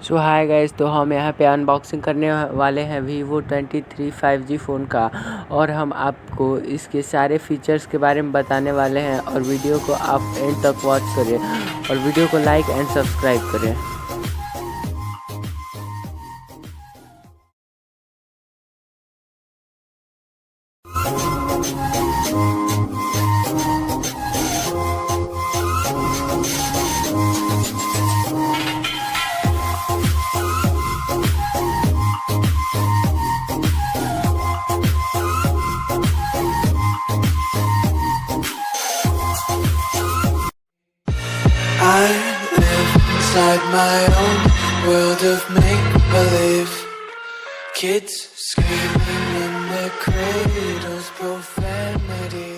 सो hi guys, तो हम यहाँ पे अनबॉक्सिंग करने वाले हैं Vivo 23 5G फ़ोन का, और हम आपको इसके सारे फीचर्स के बारे में बताने वाले हैं। और वीडियो को आप एंड तक वॉच करें और वीडियो को लाइक एंड सब्सक्राइब करें। I live inside my own world of make-believe. Kids screaming in their cradles, profanity.